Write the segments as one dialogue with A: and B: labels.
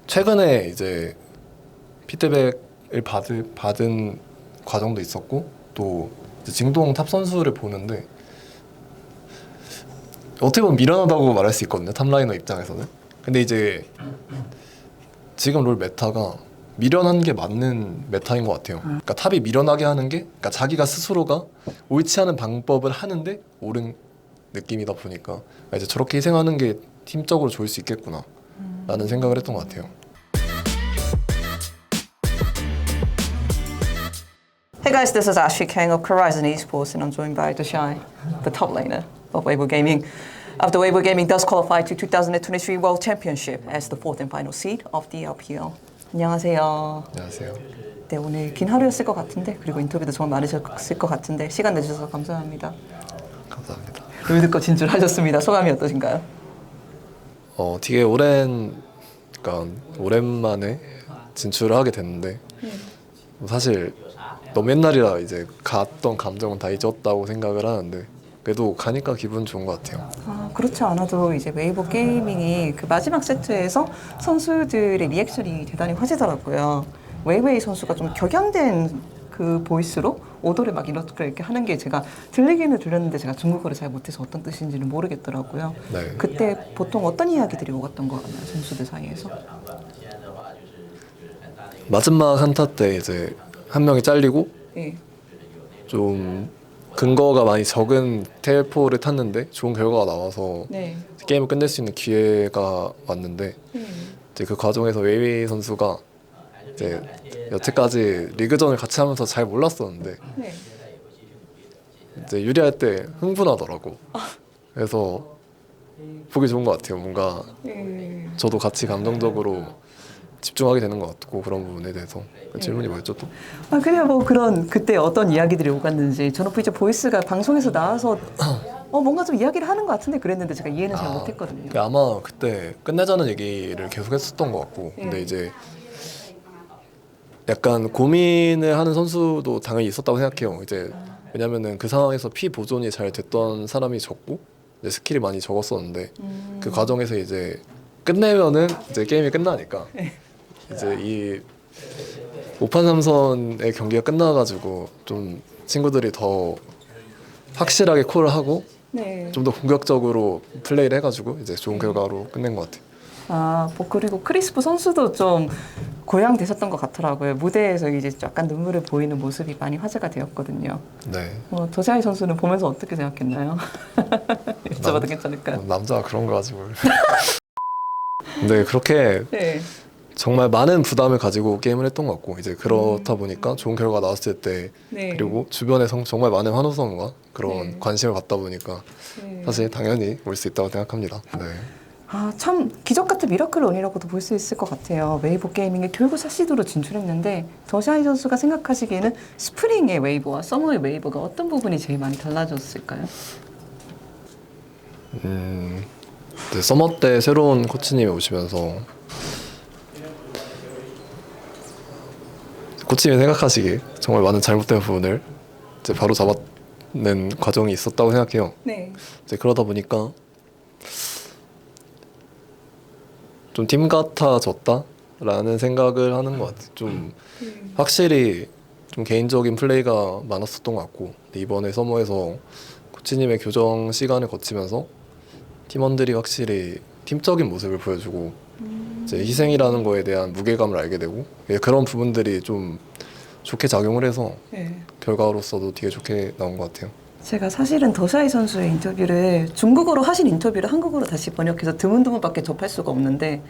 A: 최근에 이제 피드백을 받은 과정도 있었고 또 이제 징동 탑 선수를 보는데 어떻게 보면 미련하다고 말할 수 있거든요. 탑라이너 입장에서는. 근데 이제 지금 롤 메타가 미련한 게 맞는 메타인 것 같아요. 그러니까 탑이 미련하게 하는 게 그러니까 자기가 스스로가 옳지 않은 방법을 하는데 옳은 느낌이다 보니까 이제 저렇게 희생하는 게 팀적으로 좋을 수 있겠구나 라는 생각을 했던 것 같아요.
B: Hey guys, this is Ashley King of Horizon Esports and I'm joined by Dashai, the top laner of Weibo Gaming. After Weibo Gaming does qualify to 2023 World Championship as the fourth and final seed of the LPL. 안녕하세요.
A: 안녕하세요.
B: 네, 오늘 긴 하루였을 것 같은데 그리고 인터뷰도 정말 많으셨을 것 같은데 시간 내주셔서 감사합니다.
A: 감사합니다.
B: 롤드컵 진출하셨습니다. 소감이 어떠신가요?
A: 되게 그러니까 오랜만에 진출을 하게 됐는데 사실 너무 옛날이라 이제 갔던 감정은 다 잊었다고 생각을 하는데 그래도 가니까 기분 좋은 것 같아요.
B: 그렇지 않아도 이제 웨이보 게이밍이 그 마지막 세트에서 선수들의 리액션이 대단히 화제더라고요. 웨이웨이 선수가 좀 격양된 그 보이스로 오더를 막 이렇게 하는 게 제가 들리기는 들렸는데 제가 중국어를 잘 못해서 어떤 뜻인지는 모르겠더라고요.
A: 네.
B: 그때 보통 어떤 이야기들이 오갔던 것 같나요, 선수들 사이에서?
A: 마지막 한타 때 이제 한 명이 잘리고
B: 네.
A: 좀 근거가 많이 적은 텔포를 탔는데 좋은 결과가 나와서
B: 네.
A: 게임을 끝낼 수 있는 기회가 왔는데 이제 그 과정에서 웨이웨이 선수가 이제 여태까지 리그전을 같이 하면서 잘 몰랐었는데
B: 네.
A: 이제 유리할 때 흥분하더라고. 그래서 보기 좋은 것 같아요. 뭔가 저도 같이 감정적으로 집중하게 되는 것 같고 그런 부분에 대해서. 질문이 뭐였죠 또?
B: 그냥 뭐 그런 그때 어떤 이야기들이 오갔는지 저는 이제 보이스가 방송에서 나와서 뭔가 좀 이야기를 하는 것 같은데 그랬는데 제가 이해는 잘 못했거든요.
A: 아마 그때 끝내자는 얘기를 계속 했었던 것 같고 근데 이제 약간 고민을 하는 선수도 당연히 있었다고 생각해요. 이제 왜냐면은 그 상황에서 피 보존이 잘 됐던 사람이 적고 이제 스킬이 많이 적었었는데 그 과정에서 이제 끝내면은 이제 게임이 끝나니까 이제 이 5판 3선의 경기가 끝나가지고 좀 친구들이 더 확실하게 콜을 하고 좀 더 공격적으로 플레이를 해가지고 이제 좋은 결과로 끝낸 것 같아요.
B: 뭐 그리고 크리스프 선수도 좀 고양되셨던 것 같더라고요. 무대에서 이제 약간 눈물을 보이는 모습이 많이 화제가 되었거든요.
A: 네.
B: 도자이 선수는 보면서 어떻게 생각했나요? 여쭤봐도 괜찮을까요?
A: 남자가 그런 거 가지고. 근데 그렇게
B: 네.
A: 정말 많은 부담을 가지고 게임을 했던 것 같고 이제 그렇다 보니까 좋은 결과가 나왔을 때 그리고 주변에 정말 많은 환호성과 그런 관심을 받다 보니까 사실 당연히 올 수 있다고 생각합니다. 네.
B: 참 기적 같은 미라클 원이라고도 볼 수 있을 것 같아요. 웨이보 게이밍이 결국 사시드로 진출했는데 더샤이 선수가 생각하시기에는 스프링의 웨이브와 서머의 웨이브가 어떤 부분이 제일 많이 달라졌을까요?
A: 이제 서머 때 새로운 코치님이 오시면서 코치님이 생각하시기에 정말 많은 잘못된 부분을 이제 바로 잡아낸 과정이 있었다고 생각해요.
B: 네.
A: 이제 그러다 보니까 좀 팀 같아졌다라는 생각을 하는 것 같아요. 좀 확실히 좀 개인적인 플레이가 많았었던 것 같고 근데 이번에 서머에서 코치님의 교정 시간을 거치면서 팀원들이 확실히 팀적인 모습을 보여주고 이제 희생이라는 거에 대한 무게감을 알게 되고 그런 부분들이 좀 좋게 작용을 해서 결과로서도 되게 좋게 나온 것 같아요.
B: 제가 사실은 더샤이 선수의 인터뷰를 중국어로 하신 인터뷰를 한국어로 다시 번역해서 드문드문밖에 접할 수가 없는데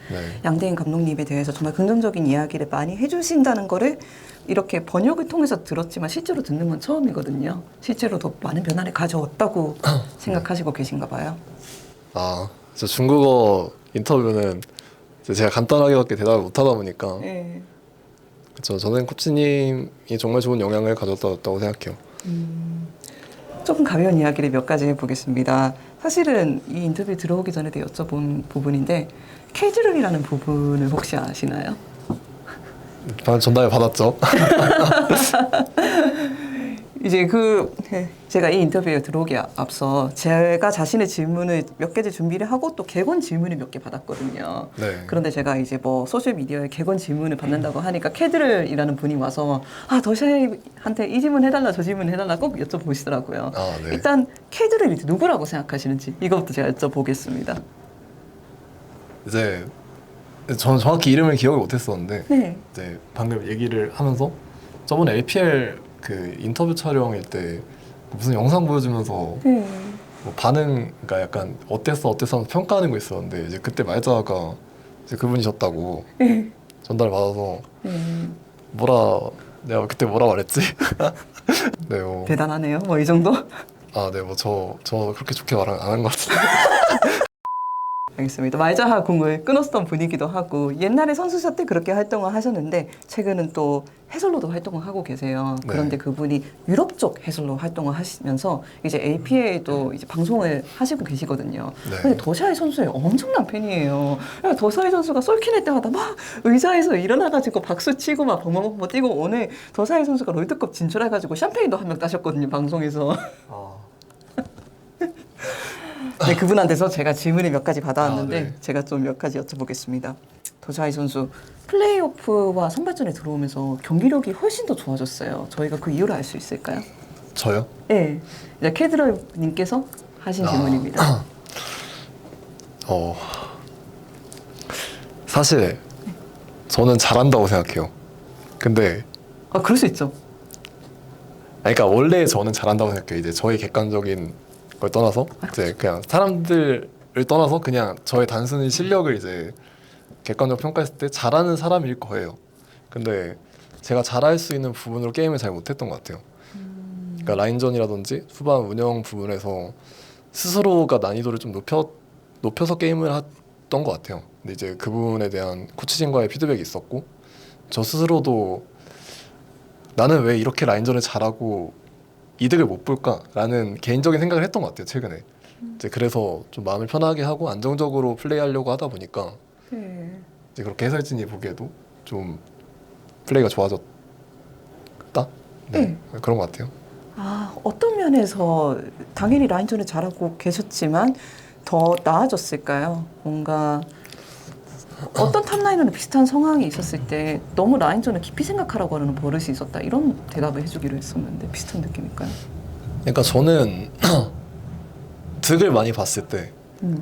B: 양대인 감독님에 대해서 정말 긍정적인 이야기를 많이 해주신다는 거를 이렇게 번역을 통해서 들었지만 실제로 듣는 건 처음이거든요. 실제로 더 많은 변화를 가져왔다고 생각하시고 계신가 봐요.
A: 저 중국어 인터뷰는 제가 간단하게밖에 대답을 못하다 보니까 그쵸, 저는 코치님이 정말 좋은 영향을 가졌다고 생각해요.
B: 조금 가벼운 이야기를 몇 가지 해보겠습니다. 사실은 이 인터뷰 들어오기 전에도 여쭤본 부분인데 캐주얼이라는 부분을 혹시 아시나요?
A: 전달 받았죠.
B: 이제 제가 이 인터뷰에 들어오기 앞서 제가 자신의 질문을 몇 개를 준비를 하고 또 객원 질문을 몇 개 받았거든요.
A: 네.
B: 그런데 제가 이제 뭐 소셜 미디어에 객원 질문을 받는다고 하니까 캐드를이라는 분이 와서 더샤이한테 이 질문 해달라 저 질문 해달라 꼭 여쭤보시더라고요.
A: 아, 네.
B: 일단 캐드를 누구라고 생각하시는지 이것부터 제가 여쭤보겠습니다.
A: 이제 저는 정확히 이름을 기억을 못했었는데
B: 네.
A: 이제 방금 얘기를 하면서 저번에 LPL 그 인터뷰 촬영일 때 무슨 영상 보여주면서
B: 네.
A: 뭐 반응, 그러니까 약간 어땠어 하면서 평가하는 거 있었는데 이제 그때 말자가 이제 그분이셨다고
B: 네.
A: 전달 받아서
B: 네.
A: 내가 그때 뭐라 말했지? 네,
B: 대단하네요. 뭐 이 정도?
A: 네, 저 그렇게 좋게 말 안 한 것 같은데.
B: 알겠습니다. 말자하 궁을 끊었던 분이기도 하고 옛날에 선수사 때 그렇게 활동을 하셨는데 최근은 또 해설로도 활동을 하고 계세요.
A: 네.
B: 그런데 그분이 유럽 쪽 해설로 활동을 하시면서 이제 APA도 이제 방송을 하시고 계시거든요.
A: 네.
B: 근데 더샤이 선수의 엄청난 팬이에요. 더샤이 선수가 쏠킬할 때마다 막 의자에서 일어나가지고 박수 치고 막 벙벙벙 뛰고 오늘 더샤이 선수가 롤드컵 진출해가지고 샴페인도 한 명 따셨거든요. 방송에서. 네, 그분한테서 제가 질문을 몇 가지 받아왔는데
A: 네.
B: 제가 좀 몇 가지 여쭤보겠습니다. 더샤이 선수 플레이오프와 선발전에 들어오면서 경기력이 훨씬 더 좋아졌어요. 저희가 그 이유를 알 수 있을까요?
A: 저요?
B: 네, 이제 캐드러님께서 하신 질문입니다.
A: 사실 저는 잘한다고 생각해요. 근데
B: 그럴 수 있죠.
A: 그러니까 원래 저는 잘한다고 생각해요. 이제 저의 객관적인 걸 떠나서 이제 그냥 사람들을 떠나서 그냥 저의 단순히 실력을 이제 객관적으로 평가했을 때 잘하는 사람일 거예요. 근데 제가 잘할 수 있는 부분으로 게임을 잘 못했던 것 같아요. 그러니까 라인전이라든지 후반 운영 부분에서 스스로가 난이도를 좀 높여서 게임을 했던 것 같아요. 근데 이제 그 부분에 대한 코치진과의 피드백이 있었고 저 스스로도 나는 왜 이렇게 라인전을 잘하고 이득을 못 볼까라는 개인적인 생각을 했던 것 같아요. 최근에 이제 그래서 좀 마음을 편하게 하고 안정적으로 플레이하려고 하다 보니까
B: 네.
A: 이제 그렇게 해설진이 보기에도 좀 플레이가 좋아졌다. 네. 그런 것 같아요.
B: 어떤 면에서 당연히 라인전을 잘하고 계셨지만 더 나아졌을까요? 뭔가 어떤 탑라이너는 비슷한 상황이 있었을 때 너무 라인전을 깊이 생각하라고 하는 버릇이 있었다 이런 대답을 해주기로 했었는데 비슷한 느낌일까요?
A: 그러니까 저는 득을 많이 봤을 때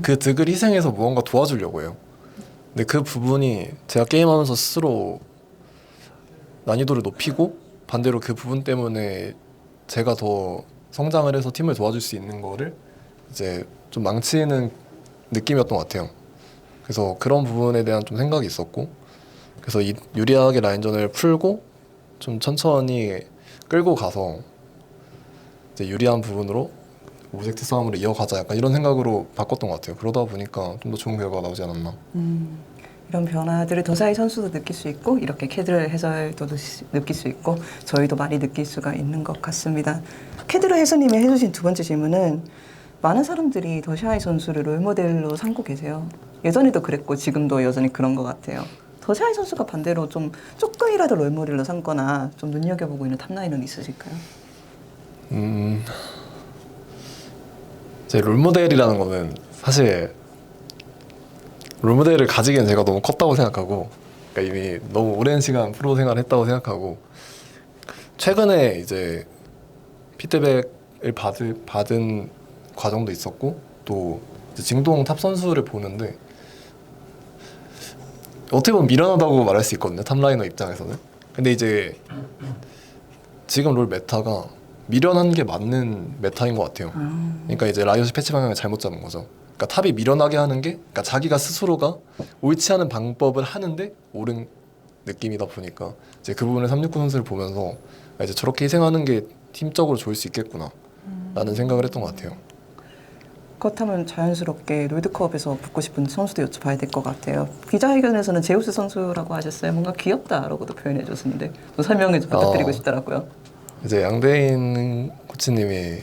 A: 그 득을 희생해서 무언가 도와주려고 해요. 근데 그 부분이 제가 게임하면서 스스로 난이도를 높이고 반대로 그 부분 때문에 제가 더 성장을 해서 팀을 도와줄 수 있는 거를 이제 좀 망치는 느낌이었던 것 같아요. 그래서 그런 부분에 대한 좀 생각이 있었고 그래서 유리하게 라인전을 풀고 좀 천천히 끌고 가서 이제 유리한 부분으로 오브젝트 싸움으로 이어가자 약간 이런 생각으로 바꿨던 것 같아요. 그러다 보니까 좀 더 좋은 결과가 나오지 않았나.
B: 이런 변화들을 더사이 선수도 느낄 수 있고 이렇게 캐드럴 해설도 느낄 수 있고 저희도 많이 느낄 수가 있는 것 같습니다. 캐드럴 해설님이 해주신 두 번째 질문은 많은 사람들이 더샤이 선수를 롤모델로 삼고 계세요. 예전에도 그랬고 지금도 여전히 그런 것 같아요. 더샤이 선수가 반대로 좀 조금이라도 롤모델로 삼거나 좀 눈여겨보고 있는 탑라인은 있으실까요?
A: 제 롤모델이라는 거는 사실 롤모델을 가지기엔 제가 너무 컸다고 생각하고 그러니까 이미 너무 오랜 시간 프로 생활을 했다고 생각하고 최근에 이제 피드백을 받은 과정도 있었고 또 이제 징동 탑 선수를 보는데 어떻게 보면 미련하다고 말할 수 있거든요. 탑라이너 입장에서는. 근데 이제 지금 롤 메타가 미련한 게 맞는 메타인 것 같아요. 그러니까 이제 라이엇이 패치 방향을 잘못 잡은 거죠. 그러니까 탑이 미련하게 하는 게 그러니까 자기가 스스로가 옳지 않은 방법을 하는데 옳은 느낌이다 보니까 이제 그 부분을 369 선수를 보면서 이제 저렇게 희생하는 게 팀적으로 좋을 수 있겠구나 라는 생각을 했던 것 같아요.
B: 그렇다면 자연스럽게 롤드컵에서 붙고 싶은 선수도 여쭤봐야 될 것 같아요. 기자회견에서는 제우스 선수라고 하셨어요. 뭔가 귀엽다라고도 표현해 줬는데 또 설명을 좀 부탁드리고 싶더라고요.
A: 이제 양대인 코치님이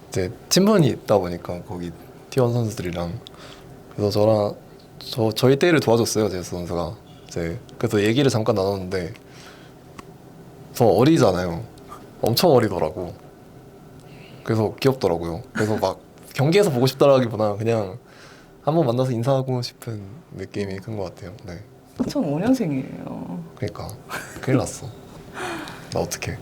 A: 이제 친분이 있다 보니까 거기 T1 선수들이랑 그래서 저희 때를 도와줬어요. 제우스 선수가 이제 그래서 얘기를 잠깐 나눴는데 저 어리잖아요. 엄청 어리더라고. 그래서 귀엽더라고요. 그래서 막 경기에서 보고 싶다라기보다 그냥 한번 만나서 인사하고 싶은 느낌이 큰 것 같아요. 네.
B: 2005년생이에요.
A: 그러니까 큰일 났어. 나 어떡해.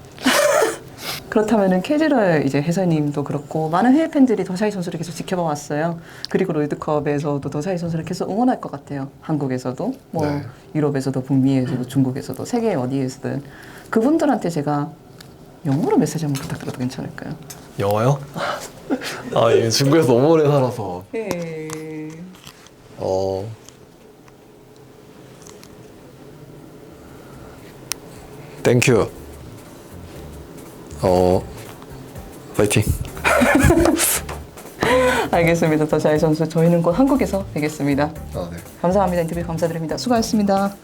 B: 그렇다면은 캐즈럴 이제 해설님도 그렇고 많은 해외 팬들이 더샤이 선수를 계속 지켜봐 왔어요. 그리고 롤드컵에서도 더샤이 선수를 계속 응원할 것 같아요. 한국에서도, 뭐
A: 네.
B: 유럽에서도, 북미에서도, 중국에서도, 세계 어디에서든 그분들한테 제가 영어로 메시지 한번 부탁드려도 괜찮을까요?
A: 영어요? 아, 예, 중국에서 너무 오래 살아서.
B: 예.
A: 땡큐. 파이팅.
B: 알겠습니다. 더샤이 선수 저희는 곧 한국에서 뵙겠습니다.
A: 아, 네.
B: 감사합니다. 인터뷰 감사드립니다. 수고하셨습니다.